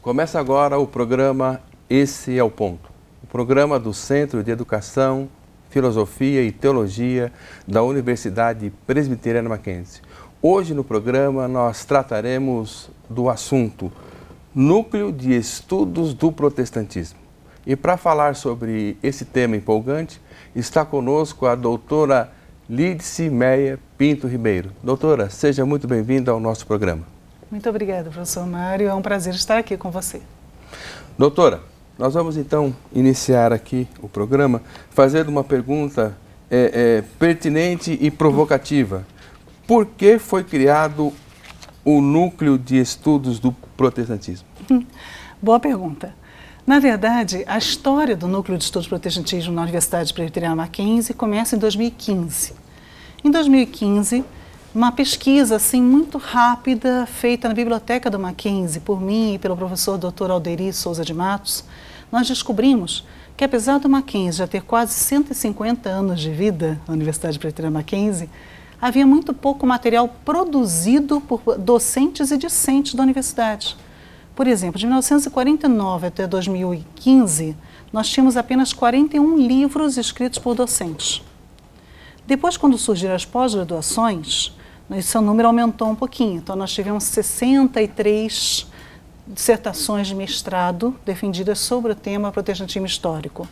Começa agora o programa Esse é o Ponto, o programa do Centro de Educação, Filosofia e Teologia da Universidade Presbiteriana Mackenzie. Hoje no programa nós trataremos do assunto Núcleo de Estudos do Protestantismo. E para falar sobre esse tema empolgante, está conosco a doutora Lídice Meia Pinto Ribeiro. Doutora, seja muito bem-vinda ao nosso programa. Muito obrigada, professor Mário. É um prazer estar aqui com você. Doutora, nós vamos então iniciar aqui o programa fazendo uma pergunta pertinente e provocativa. Por que foi criado o Núcleo de Estudos do Protestantismo? Boa pergunta. Na verdade, a história do Núcleo de Estudos do Protestantismo na Universidade Presbiteriana Mackenzie começa em 2015. Em 2015, uma pesquisa assim muito rápida feita na biblioteca do Mackenzie por mim e pelo professor Dr. Alderi Souza de Matos, nós descobrimos que apesar do Mackenzie já ter quase 150 anos de vida, a Universidade Presbiteriana Mackenzie, havia muito pouco material produzido por docentes e discentes da universidade. Por exemplo, de 1949 até 2015, nós tínhamos apenas 41 livros escritos por docentes. Depois, quando surgiram as pós-graduações, esse número aumentou um pouquinho. Então, nós tivemos 63 dissertações de mestrado defendidas sobre o tema protestantismo histórico.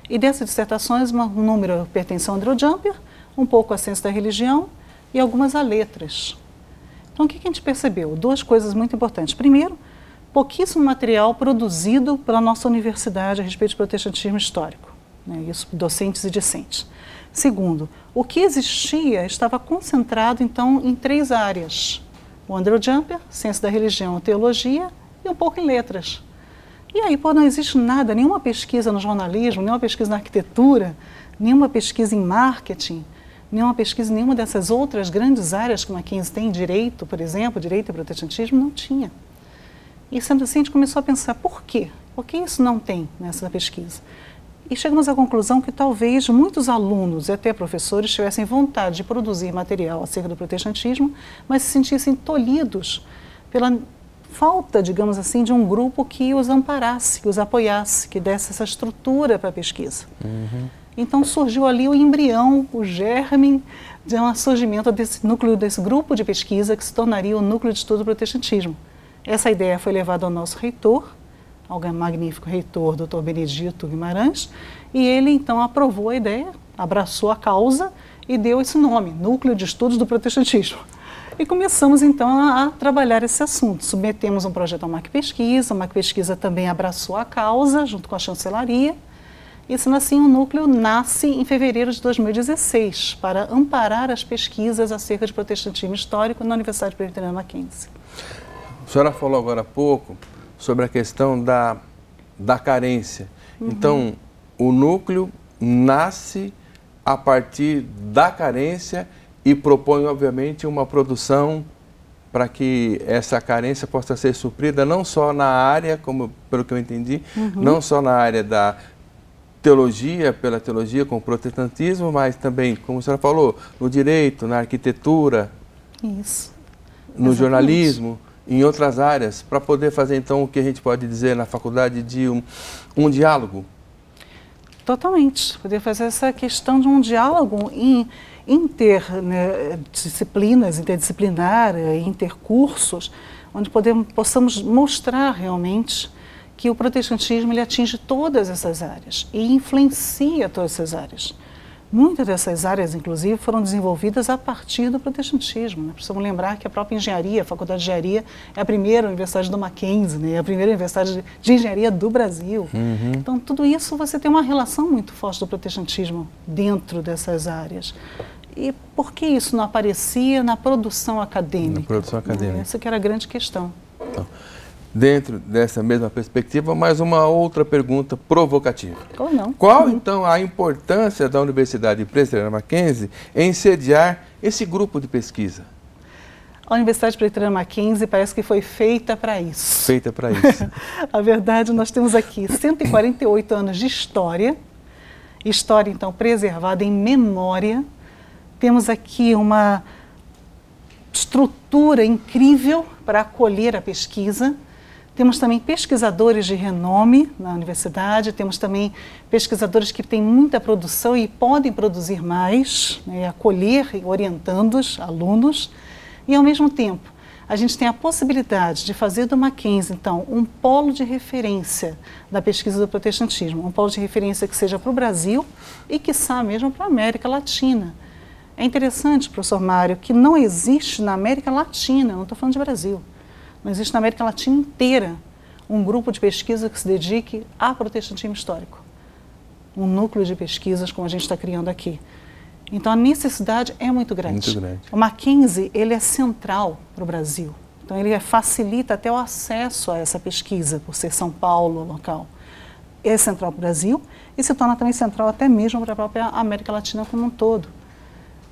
E dessas dissertações, um número pertence ao Andrew Jumper, um pouco à ciência da religião e algumas a letras. Então, o que a gente percebeu? Duas coisas muito importantes. Primeiro, pouquíssimo material produzido pela nossa universidade a respeito de protestantismo histórico, né? Isso, docentes e discentes. Segundo, o que existia estava concentrado, então, em 3 áreas. O Andrew Jumper, ciência da religião, teologia e um pouco em letras. E aí, não existe nada, nenhuma pesquisa no jornalismo, nenhuma pesquisa na arquitetura, nenhuma pesquisa em marketing, nenhuma pesquisa em nenhuma dessas outras grandes áreas que o Mackenzie tem, direito, por exemplo, direito e protestantismo, não tinha. E sendo assim, a gente começou a pensar, por quê? Por que isso não tem nessa pesquisa? E chegamos à conclusão que talvez muitos alunos e até professores tivessem vontade de produzir material acerca do protestantismo, mas se sentissem tolhidos pela falta, digamos assim, de um grupo que os amparasse, que os apoiasse, que desse essa estrutura para a pesquisa. Então surgiu ali o embrião, o germe de um surgimento desse núcleo, desse grupo de pesquisa que se tornaria o Núcleo de Estudo do Protestantismo. Essa ideia foi levada ao nosso reitor, ao magnífico reitor, Dr. Benedito Guimarães, e ele então aprovou a ideia, abraçou a causa e deu esse nome, Núcleo de Estudos do Protestantismo. E começamos então a trabalhar esse assunto. Submetemos um projeto ao MacPesquisa, o MacPesquisa também abraçou a causa, junto com a chancelaria, e sendo assim o núcleo nasce em fevereiro de 2016, para amparar as pesquisas acerca de protestantismo histórico na Universidade Presbiteriana Mackenzie. A senhora falou agora há pouco sobre a questão da carência. Então, o núcleo nasce a partir da carência e propõe, obviamente, uma produção para que essa carência possa ser suprida não só na área, como pelo que eu entendi, não só na área da teologia, pela teologia com o protestantismo, mas também, como a senhora falou, no direito, na arquitetura, Isso. no Exatamente. Jornalismo, em outras áreas, para poder fazer, então, o que a gente pode dizer na faculdade de um diálogo? Totalmente. Poder fazer essa questão de um diálogo interdisciplinar, intercursos, onde possamos mostrar realmente que o protestantismo ele atinge todas essas áreas e influencia todas essas áreas. Muitas dessas áreas, inclusive, foram desenvolvidas a partir do protestantismo, né? Precisamos lembrar que a própria engenharia, a Faculdade de Engenharia, é a primeira universidade do Mackenzie, né? É a primeira universidade de engenharia do Brasil. Então, tudo isso você tem uma relação muito forte do protestantismo dentro dessas áreas. E por que isso não aparecia na produção acadêmica? Na produção acadêmica. Essa que era a grande questão. Então, dentro dessa mesma perspectiva, mais uma outra pergunta provocativa. Ou não. Qual, então, a importância da Universidade Presbiteriana Mackenzie em sediar esse grupo de pesquisa? A Universidade Presbiteriana Mackenzie parece que foi feita para isso. Feita para isso. A verdade, nós temos aqui 148 anos de história, então, preservada em memória. Temos aqui uma estrutura incrível para acolher a pesquisa. Temos também pesquisadores de renome na universidade, temos também pesquisadores que têm muita produção e podem produzir mais, né, acolher e orientando os alunos. E, ao mesmo tempo, a gente tem a possibilidade de fazer do Mackenzie, então, um polo de referência da pesquisa do protestantismo, um polo de referência que seja para o Brasil e, quiçá, mesmo para a América Latina. É interessante, professor Mário, que não existe na América Latina, não estou falando de Brasil, não existe na América Latina inteira um grupo de pesquisa que se dedique a protestantismo histórico. Um núcleo de pesquisas como a gente está criando aqui. Então, a necessidade é muito grande. Muito grande. O Mackenzie, ele é central para o Brasil. Então, ele facilita até o acesso a essa pesquisa, por ser São Paulo local. É central para o Brasil e se torna também central até mesmo para a própria América Latina como um todo.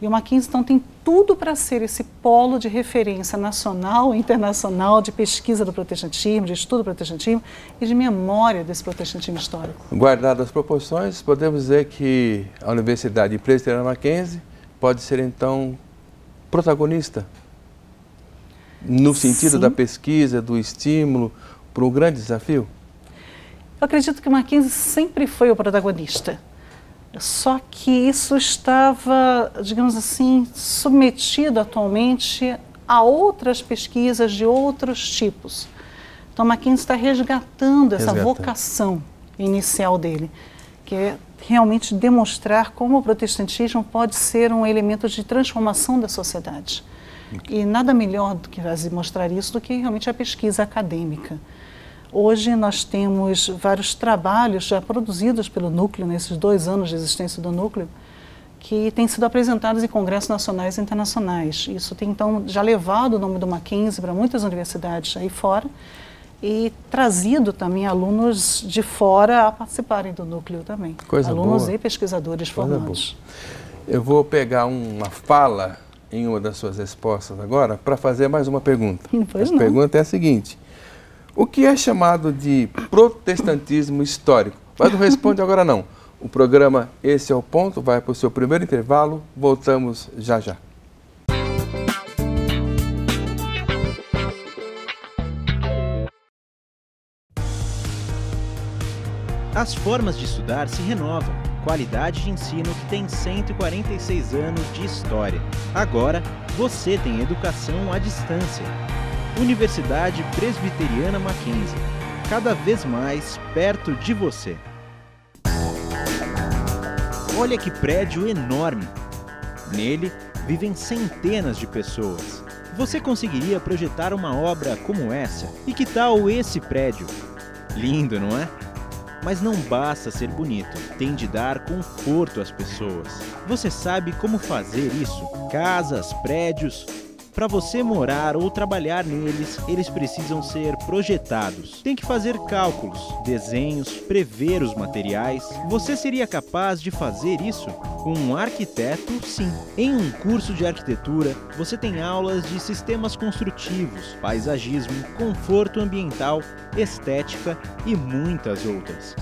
E o Mackenzie, então, tem tudo para ser esse polo de referência nacional e internacional de pesquisa do protestantismo, de estudo do protestantismo e de memória desse protestantismo histórico. Guardadas as proporções, podemos dizer que a Universidade Presbiteriana Mackenzie pode ser, então, protagonista no sentido da pesquisa, do estímulo para um grande desafio? Eu acredito que o Mackenzie sempre foi o protagonista. Só que isso estava, digamos assim, submetido atualmente a outras pesquisas de outros tipos. Então, Mackenzie está resgatando essa vocação inicial dele, que é realmente demonstrar como o protestantismo pode ser um elemento de transformação da sociedade. E nada melhor do que mostrar isso do que realmente a pesquisa acadêmica. Hoje nós temos vários trabalhos já produzidos pelo Núcleo, nesses 2 anos de existência do Núcleo, que têm sido apresentados em congressos nacionais e internacionais. Isso tem, então, já levado o nome do Mackenzie para muitas universidades aí fora e trazido também alunos de fora a participarem do Núcleo também. Alunos e pesquisadores formados. Eu vou pegar uma fala em uma das suas respostas agora para fazer mais uma pergunta. A pergunta é a seguinte: o que é chamado de protestantismo histórico? Mas não responde agora não. O programa Esse é o Ponto vai para o seu primeiro intervalo. Voltamos já já. As formas de estudar se renovam. Qualidade de ensino que tem 146 anos de história. Agora, você tem educação à distância. Universidade Presbiteriana Mackenzie, cada vez mais perto de você. Olha que prédio enorme! Nele vivem centenas de pessoas. Você conseguiria projetar uma obra como essa? E que tal esse prédio? Lindo, não é? Mas não basta ser bonito, tem de dar conforto às pessoas. Você sabe como fazer isso? Casas, prédios... Para você morar ou trabalhar neles, eles precisam ser projetados. Tem que fazer cálculos, desenhos, prever os materiais. Você seria capaz de fazer isso? Com um arquiteto, sim. Em um curso de arquitetura, você tem aulas de sistemas construtivos, paisagismo, conforto ambiental, estética e muitas outras.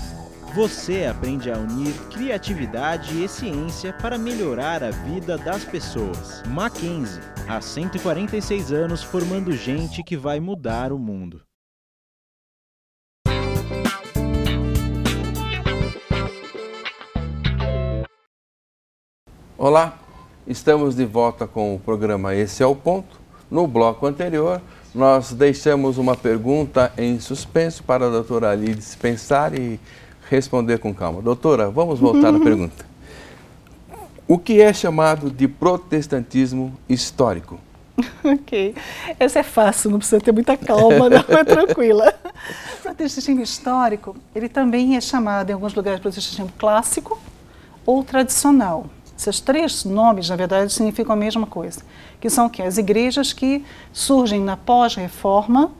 Você aprende a unir criatividade e ciência para melhorar a vida das pessoas. Mackenzie, há 146 anos formando gente que vai mudar o mundo. Olá, estamos de volta com o programa Esse é o Ponto. No bloco anterior, nós deixamos uma pergunta em suspenso para a doutora Alides pensar e responder com calma. Doutora, vamos voltar à pergunta. O que é chamado de protestantismo histórico? Ok. Essa é fácil, não precisa ter muita calma, não, é tranquila. O protestantismo histórico, ele também é chamado em alguns lugares de protestantismo clássico ou tradicional. Esses 3 nomes, na verdade, significam a mesma coisa, que são o quê? As igrejas que surgem na pós-reforma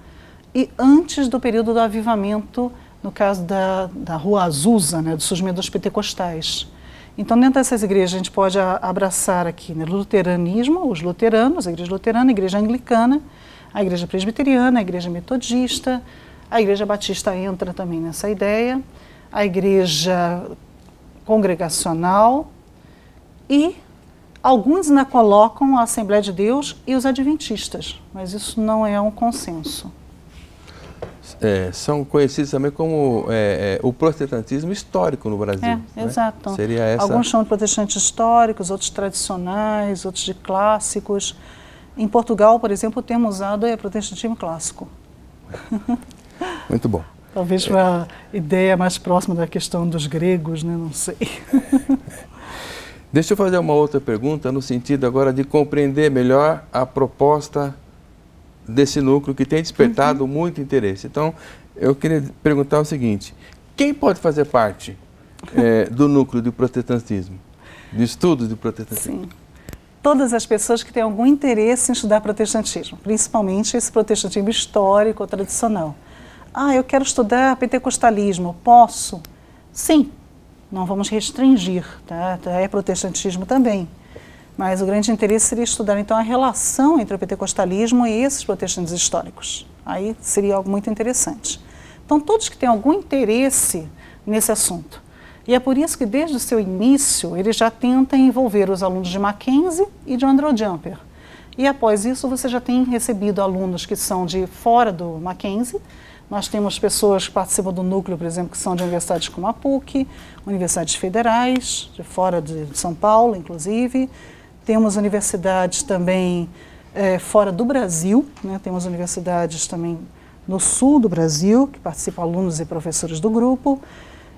e antes do período do avivamento, no caso da Rua Azusa, né, do surgimento dos pentecostais. Então, dentro dessas igrejas, a gente pode abraçar aqui, né, o luteranismo, os luteranos, a igreja luterana, a igreja anglicana, a igreja presbiteriana, a igreja metodista, a igreja batista entra também nessa ideia, a igreja congregacional e alguns ainda colocam a Assembleia de Deus e os adventistas, mas isso não é um consenso. são conhecidos também como o protestantismo histórico no Brasil. Né? Exato. Seria essa... Alguns chamam de protestantes históricos, outros tradicionais, outros de clássicos. Em Portugal, por exemplo, o termo usado é protestantismo clássico. Muito bom. Talvez uma ideia mais próxima da questão dos gregos, né? Não sei. Deixa eu fazer uma outra pergunta no sentido agora de compreender melhor a proposta desse núcleo que tem despertado muito interesse. Então, eu queria perguntar o seguinte: quem pode fazer parte do núcleo do protestantismo, de estudos do protestantismo? Sim. Todas as pessoas que têm algum interesse em estudar protestantismo, principalmente esse protestantismo histórico ou tradicional. Eu quero estudar pentecostalismo, posso? Sim, não vamos restringir, tá? É protestantismo também. Mas o grande interesse seria estudar, então, a relação entre o pentecostalismo e esses protestantes históricos. Aí seria algo muito interessante. Então, todos que têm algum interesse nesse assunto. E é por isso que, desde o seu início, ele já tenta envolver os alunos de Mackenzie e de Andrew Jumper. E, após isso, você já tem recebido alunos que são de fora do Mackenzie. Nós temos pessoas que participam do núcleo, por exemplo, que são de universidades como a PUC, universidades federais, de fora de São Paulo, inclusive. Temos universidades também fora do Brasil, né? Temos universidades também no sul do Brasil, que participam alunos e professores do grupo.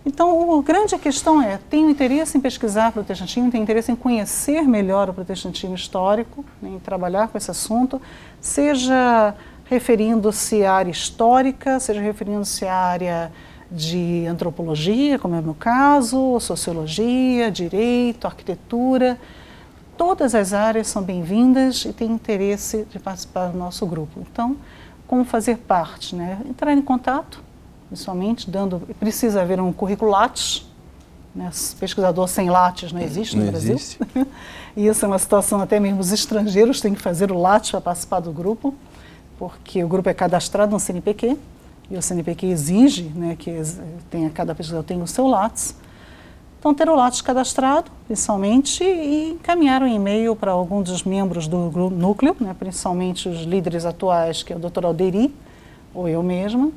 Então, a grande questão é, tem interesse em pesquisar protestantismo, tem interesse em conhecer melhor o protestantismo histórico, né, em trabalhar com esse assunto, seja referindo-se à área histórica, seja referindo-se à área de antropologia, como é o meu caso, sociologia, direito, arquitetura. Todas as áreas são bem-vindas e têm interesse de participar do nosso grupo. Então, como fazer parte, né? Entrar em contato, principalmente, precisa haver um currículo Lattes, né? Pesquisador sem Lattes não existe no Brasil. Existe. E isso é uma situação, até mesmo os estrangeiros têm que fazer o Lattes para participar do grupo, porque o grupo é cadastrado no CNPq, e o CNPq exige, né, que cada pesquisador tenha o seu Lattes. Então, ter o Lattes cadastrado, principalmente, e encaminhar um e-mail para algum dos membros do núcleo, né, principalmente os líderes atuais, que é o Dr. Alderi, ou eu mesma,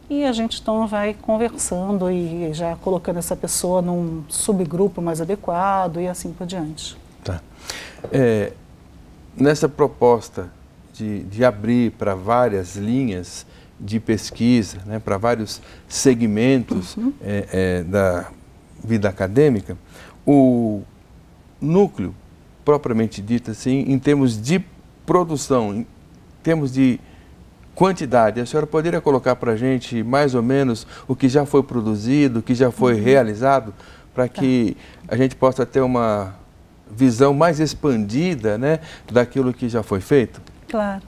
e a gente então vai conversando e já colocando essa pessoa num subgrupo mais adequado e assim por diante. Tá. Nessa proposta de abrir para várias linhas de pesquisa, né, para vários segmentos da vida acadêmica, o núcleo, propriamente dito assim, em termos de produção, em termos de quantidade, a senhora poderia colocar para a gente mais ou menos o que já foi produzido, o que já foi realizado, para que a gente possa ter uma visão mais expandida, né, daquilo que já foi feito? Claro.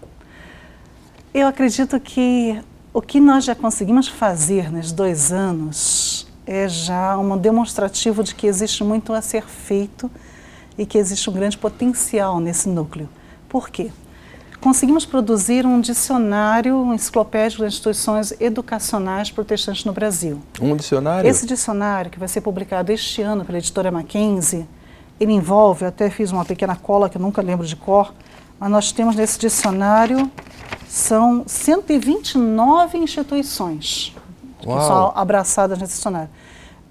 Eu acredito que o que nós já conseguimos fazer nos 2 anos é já um demonstrativo de que existe muito a ser feito e que existe um grande potencial nesse núcleo. Por quê? Conseguimos produzir um dicionário enciclopédico das instituições educacionais protestantes no Brasil. Um dicionário? Esse dicionário, que vai ser publicado este ano pela editora Mackenzie, ele envolve, eu até fiz uma pequena cola que eu nunca lembro de cor, mas nós temos nesse dicionário, são 129 instituições que são abraçadas nesse dicionário,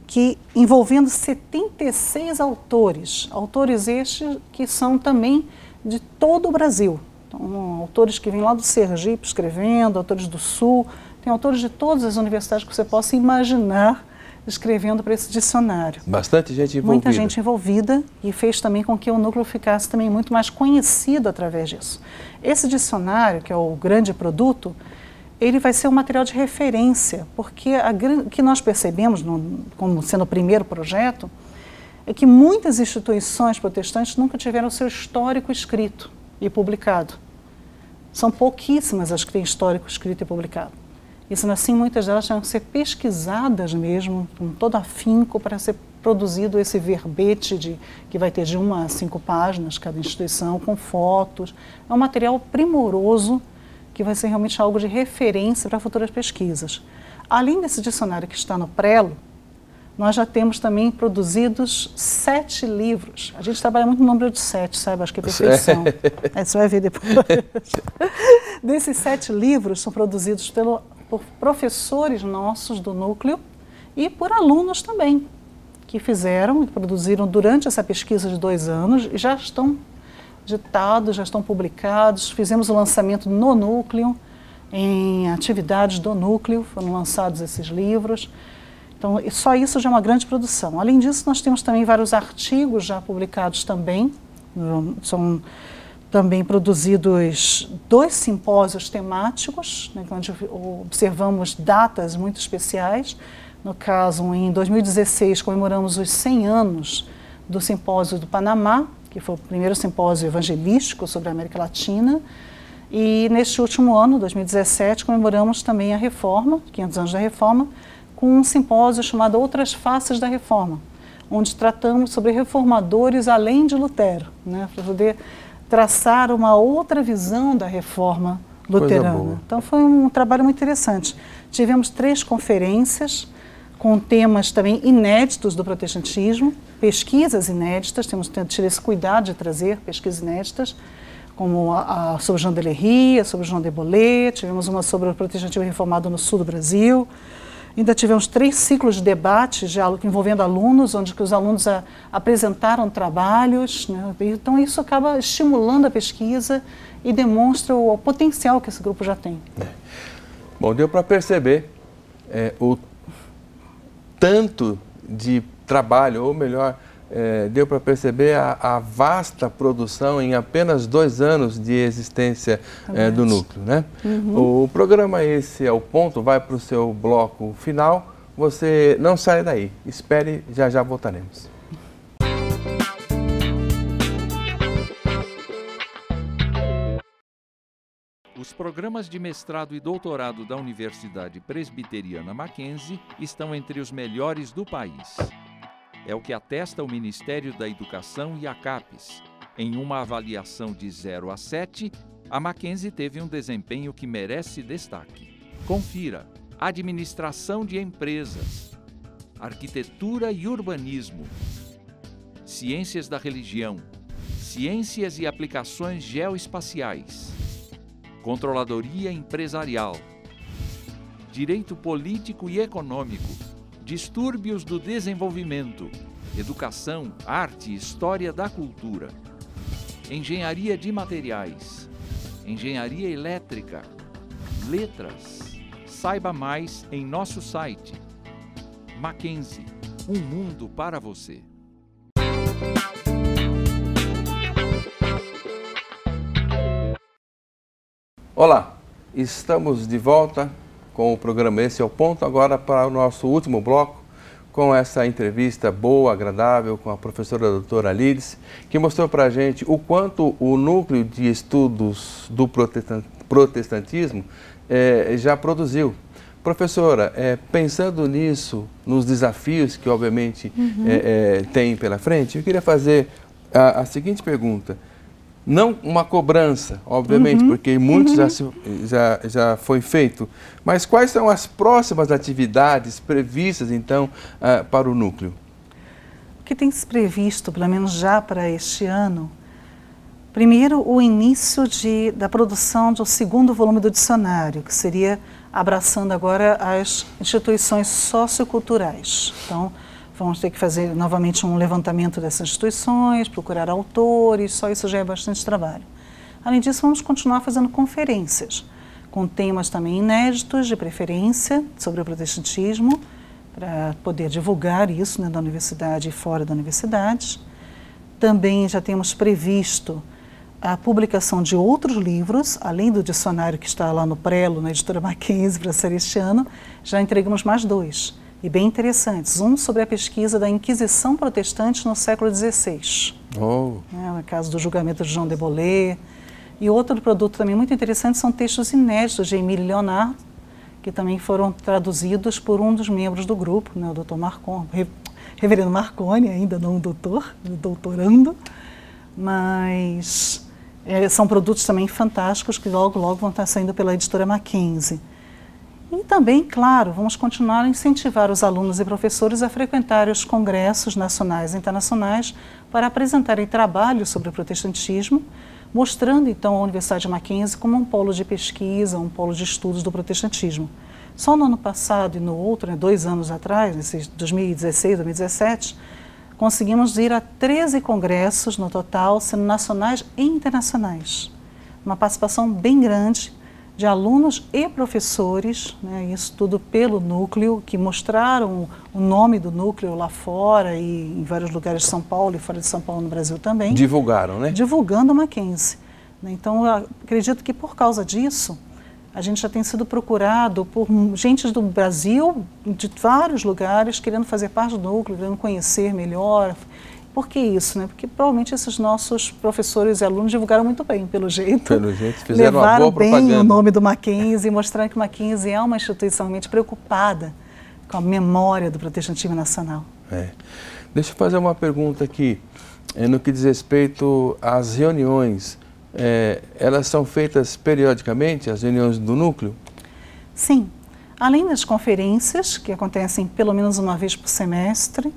que envolvendo 76 autores, autores estes que são também de todo o Brasil. Então, autores que vêm lá do Sergipe escrevendo, autores do Sul, tem autores de todas as universidades que você possa imaginar escrevendo para esse dicionário. Bastante gente envolvida. Muita gente envolvida e fez também com que o núcleo ficasse também muito mais conhecido através disso. Esse dicionário, que é o grande produto, ele vai ser um material de referência, porque o que nós percebemos, como sendo o primeiro projeto, é que muitas instituições protestantes nunca tiveram o seu histórico escrito e publicado. São pouquíssimas as que têm histórico escrito e publicado. E sendo assim, muitas delas tinham que ser pesquisadas mesmo, com todo afinco, para ser produzido esse verbete que vai ter de 1 a 5 páginas cada instituição, com fotos. É um material primoroso que vai ser realmente algo de referência para futuras pesquisas. Além desse dicionário que está no Prelo, nós já temos também produzidos 7 livros. A gente trabalha muito no número de 7, sabe? Acho que é perfeição. Você vai ver depois. Desses 7 livros são produzidos pelo por professores nossos do núcleo e por alunos também, que fizeram e produziram durante essa pesquisa de 2 anos, e já estão ditados, já estão publicados. Fizemos o lançamento no núcleo, em atividades do núcleo, foram lançados esses livros. Então, só isso já é uma grande produção. Além disso, nós temos também vários artigos já publicados também. São também produzidos 2 simpósios temáticos, né, onde observamos datas muito especiais. No caso, em 2016, comemoramos os 100 anos do Simpósio do Panamá, que foi o primeiro simpósio evangelístico sobre a América Latina. E neste último ano, 2017, comemoramos também a Reforma, 500 anos da Reforma, com um simpósio chamado Outras Faces da Reforma, onde tratamos sobre reformadores além de Lutero, né, para poder traçar uma outra visão da reforma luterana. Então foi um trabalho muito interessante. Tivemos 3 conferências com temas também inéditos do protestantismo, pesquisas inéditas, temos tido esse cuidado de trazer pesquisas inéditas, como sobre Jean de Lery, sobre João de Bolé, tivemos uma sobre o protestantismo reformado no sul do Brasil. Ainda tivemos 3 ciclos de debate envolvendo alunos, onde os alunos apresentaram trabalhos, né? Então isso acaba estimulando a pesquisa e demonstra o potencial que esse grupo já tem. Bom, deu para perceber o tanto de trabalho, ou melhor, deu para perceber a vasta produção em apenas 2 anos de existência do núcleo, né? O programa Esse é o Ponto vai para o seu bloco final. Você não sai daí, espere, já já voltaremos. Os programas de mestrado e doutorado da Universidade Presbiteriana Mackenzie estão entre os melhores do país. É o que atesta o Ministério da Educação e a CAPES. Em uma avaliação de 0 a 7, a Mackenzie teve um desempenho que merece destaque. Confira: Administração de Empresas, Arquitetura e Urbanismo, Ciências da Religião, Ciências e Aplicações Geoespaciais, Controladoria Empresarial, Direito Político e Econômico, Distúrbios do Desenvolvimento, Educação, Arte e História da Cultura, Engenharia de Materiais, Engenharia Elétrica, Letras. Saiba mais em nosso site. Mackenzie, um mundo para você. Olá, estamos de volta com o programa Esse é o Ponto, agora para o nosso último bloco, com essa entrevista boa, agradável, com a professora doutora Lides, que mostrou para a gente o quanto o núcleo de estudos do protestantismo já produziu. Professora, pensando nisso, nos desafios que obviamente tem pela frente, eu queria fazer a seguinte pergunta. Não uma cobrança, obviamente, porque muitos já foi feito, mas quais são as próximas atividades previstas, então, para o núcleo? O que tem se previsto, pelo menos já para este ano, primeiro o início da produção do 2º volume do dicionário, que seria abraçando agora as instituições socioculturais. Então, vamos ter que fazer novamente um levantamento dessas instituições, procurar autores, só isso já é bastante trabalho. Além disso, vamos continuar fazendo conferências, com temas também inéditos, de preferência, sobre o protestantismo, para poder divulgar isso, né, da universidade e fora da universidade. Também já temos previsto a publicação de outros livros, além do dicionário que está lá no Prelo, na editora Mackenzie, para ser este ano, já entregamos mais 2. E bem interessantes. Um sobre a pesquisa da Inquisição Protestante no século XVI, no caso do julgamento de João de Bolé. E outro produto também muito interessante são textos inéditos de Émile Leonard, que também foram traduzidos por um dos membros do grupo, né, o Dr. Marconi, reverendo Marconi, ainda não doutorando, mas são produtos também fantásticos que logo vão estar saindo pela editora Mackenzie. E também, claro, vamos continuar a incentivar os alunos e professores a frequentarem os congressos nacionais e internacionais para apresentarem trabalhos sobre o protestantismo, mostrando então a Universidade de Mackenzie como um polo de pesquisa, um polo de estudos do protestantismo. Só no ano passado e no outro, 2 anos atrás, nesses 2016, 2017, conseguimos ir a 13 congressos no total, sendo nacionais e internacionais. Uma participação bem grande de alunos e professores, né, isso tudo pelo núcleo, que mostraram o nome do núcleo lá fora e em vários lugares de São Paulo e fora de São Paulo no Brasil também. Divulgaram, né? Divulgando a Mackenzie. Então, eu acredito que por causa disso, a gente já tem sido procurado por gente do Brasil, de vários lugares, querendo fazer parte do núcleo, querendo conhecer melhor. Por que isso, né? Porque provavelmente esses nossos professores e alunos divulgaram muito bem, pelo jeito. Pelo jeito, fizeram levaram uma boa bem propaganda. O nome do Mackenzie, mostrando que o Mackenzie é uma instituição realmente preocupada com a memória do protestantismo nacional. Deixa eu fazer uma pergunta aqui, no que diz respeito às reuniões. Elas são feitas periodicamente, as reuniões do núcleo? Sim. Além das conferências, que acontecem pelo menos uma vez por semestre,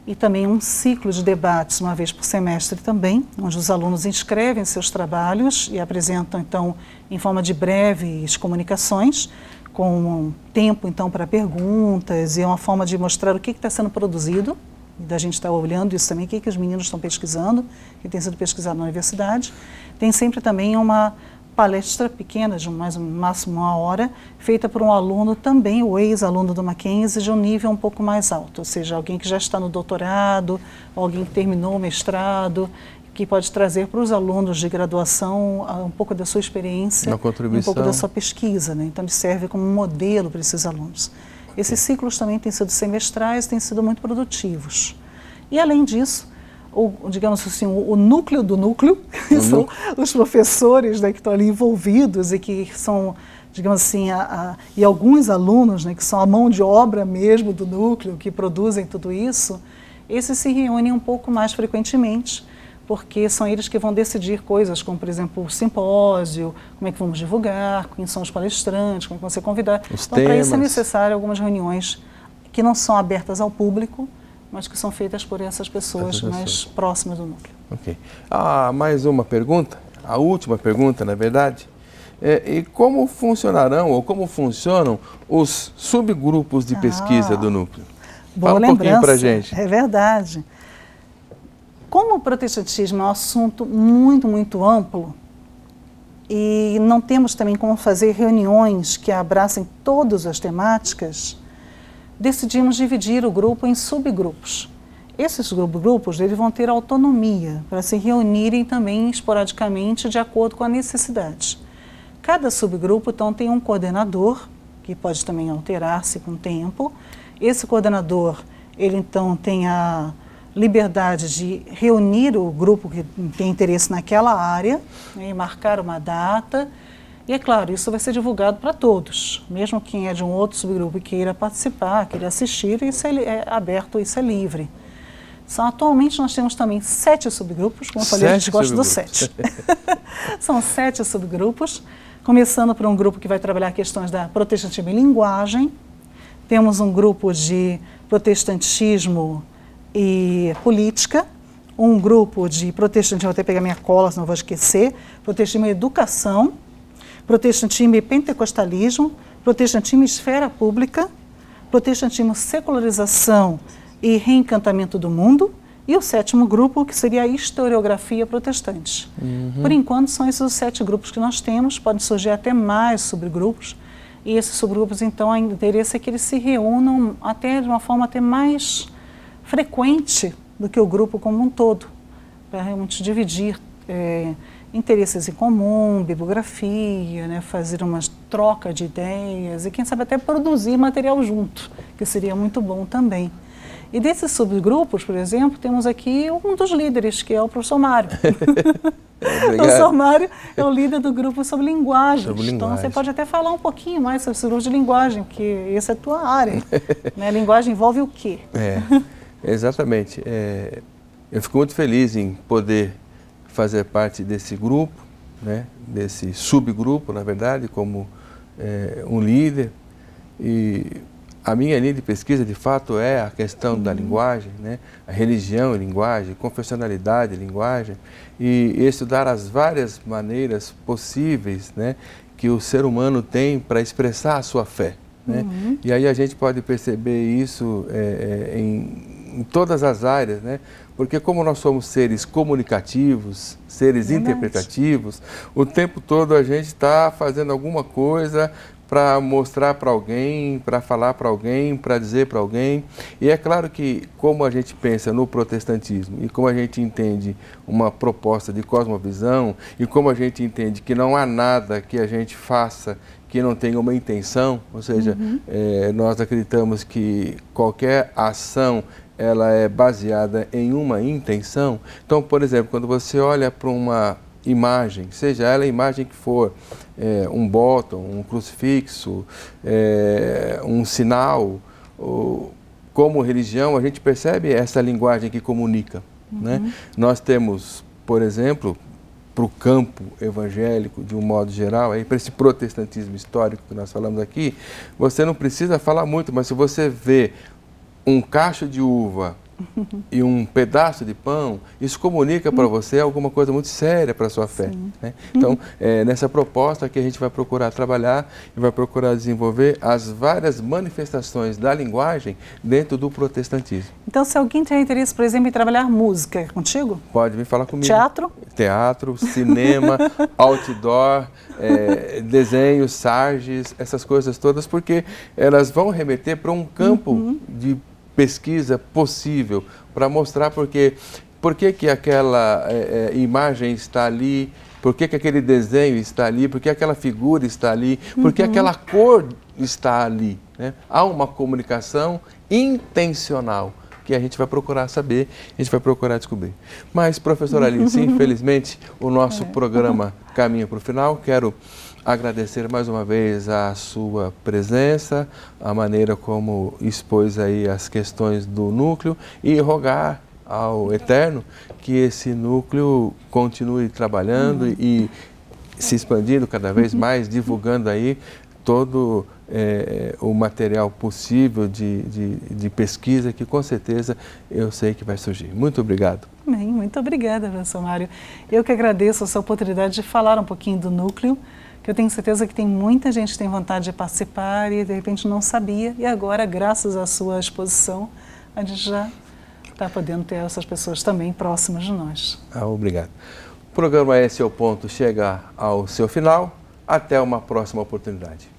e também um ciclo de debates uma vez por semestre também, onde os alunos inscrevem seus trabalhos e apresentam, então, em forma de breves comunicações, com um tempo, então, para perguntas, e é uma forma de mostrar o que está sendo produzido, e da gente estar olhando isso também, o que os meninos estão pesquisando, que tem sido pesquisado na universidade. Tem sempre também uma palestra pequena, de no máximo 1 hora, feita por um aluno também, o ex-aluno do Mackenzie, de um nível um pouco mais alto, ou seja, alguém que já está no doutorado, alguém que terminou o mestrado, que pode trazer para os alunos de graduação um pouco da sua experiência, um pouco da sua pesquisa, né? Então ele serve como um modelo para esses alunos. Esses ciclos também têm sido semestrais, têm sido muito produtivos. E além disso, digamos assim, o núcleo do núcleo, que são os professores, né, que estão ali envolvidos e que são, digamos assim, e alguns alunos, né, que são a mão de obra mesmo do núcleo, que produzem tudo isso, esses se reúnem um pouco mais frequentemente, porque são eles que vão decidir coisas como, por exemplo, o simpósio, como é que vamos divulgar, quem são os palestrantes, como é que vão ser convidados. Então, para isso é necessário algumas reuniões que não são abertas ao público, mas que são feitas por essas pessoas mais próximas do núcleo. Ok. Mais uma pergunta, a última pergunta, na verdade. E como funcionarão ou como funcionam os subgrupos de pesquisa do núcleo? Boa Fala um pouquinho para a gente. É verdade. Como o protestantismo é um assunto muito, muito amplo, e não temos também como fazer reuniões que abracem todas as temáticas, decidimos dividir o grupo em subgrupos. Esses subgrupos eles vão ter autonomia para se reunirem também esporadicamente de acordo com a necessidade. Cada subgrupo, então, tem um coordenador, que pode também alterar-se com o tempo. Esse coordenador, ele então tem a liberdade de reunir o grupo que tem interesse naquela área, né, e marcar uma data. E é claro, isso vai ser divulgado para todos, mesmo quem é de um outro subgrupo e queira participar, queira assistir, isso é aberto, isso é livre. Atualmente nós temos também 7 subgrupos, como eu falei, a gente gosta do 7. São 7 subgrupos, começando por um grupo que vai trabalhar questões da protestantismo e linguagem. Temos um grupo de protestantismo e política, um grupo de protestantismo, vou até pegar minha cola, senão vou esquecer, protestantismo e educação, protestantismo e pentecostalismo, protestantismo e esfera pública, protestantismo, secularização e reencantamento do mundo, e o 7º grupo, que seria a historiografia protestante. Por enquanto, são esses os 7 grupos que nós temos, podem surgir até mais subgrupos, e esses subgrupos, então, o interesse é que eles se reúnam até de uma forma até mais frequente do que o grupo como um todo, para realmente dividir interesses em comum, bibliografia, né, fazer uma troca de ideias e, quem sabe, até produzir material junto, que seria muito bom também. E desses subgrupos, por exemplo, temos aqui um dos líderes, que é o professor Mário. O professor Mário é o líder do grupo sobre linguagens. Então, você pode até falar um pouquinho mais sobre esse grupo de linguagem, porque essa é a tua área. Né? Linguagem envolve o quê? Exatamente. Eu fico muito feliz em poder fazer parte desse grupo, né, desse subgrupo, na verdade, como um líder. E a minha linha de pesquisa, de fato, é a questão da linguagem, né, a religião e linguagem, confessionalidade e linguagem, e estudar as várias maneiras possíveis, né, que o ser humano tem para expressar a sua fé, né? E aí a gente pode perceber isso em todas as áreas, né? Porque como nós somos seres comunicativos, seres interpretativos, o tempo todo a gente está fazendo alguma coisa para mostrar para alguém, para falar para alguém, para dizer para alguém. E é claro que, como a gente pensa no protestantismo e como a gente entende uma proposta de cosmovisão e como a gente entende que não há nada que a gente faça que não tenha uma intenção, ou seja, nós acreditamos que qualquer ação ela é baseada em uma intenção. Então, por exemplo, quando você olha para uma imagem, seja ela a imagem que for, um bottom, um crucifixo, um sinal, como religião, a gente percebe essa linguagem que comunica, né? Nós temos, por exemplo, para o campo evangélico, de um modo geral, para esse protestantismo histórico que nós falamos aqui, você não precisa falar muito, mas se você vê um cacho de uva e um pedaço de pão, isso comunica para você alguma coisa muito séria para a sua fé, né? Então, nessa proposta que a gente vai procurar trabalhar e vai procurar desenvolver as várias manifestações da linguagem dentro do protestantismo. Então, se alguém tem interesse, por exemplo, em trabalhar música, é contigo? Pode vir falar comigo. Teatro? Teatro, cinema, outdoor, desenhos, sarges, essas coisas todas, porque elas vão remeter para um campo de pesquisa possível para mostrar por que aquela imagem está ali, por que aquele desenho está ali, por que aquela figura está ali, por que aquela cor está ali, né? Há uma comunicação intencional que a gente vai procurar saber, a gente vai procurar descobrir. Mas, professora Alice, infelizmente, o nosso programa caminha para o final. Quero agradecer mais uma vez a sua presença, a maneira como expôs aí as questões do núcleo e rogar ao Eterno que esse núcleo continue trabalhando e se expandindo cada vez mais, divulgando aí todo o material possível de pesquisa que com certeza eu sei que vai surgir. Muito obrigado. Bem, muito obrigada, professor Mário. Eu que agradeço essa oportunidade de falar um pouquinho do núcleo, que eu tenho certeza que tem muita gente que tem vontade de participar e de repente não sabia, e agora, graças à sua exposição, a gente já está podendo ter essas pessoas também próximas de nós. Obrigado. O programa Esse é o Ponto chega ao seu final. Até uma próxima oportunidade.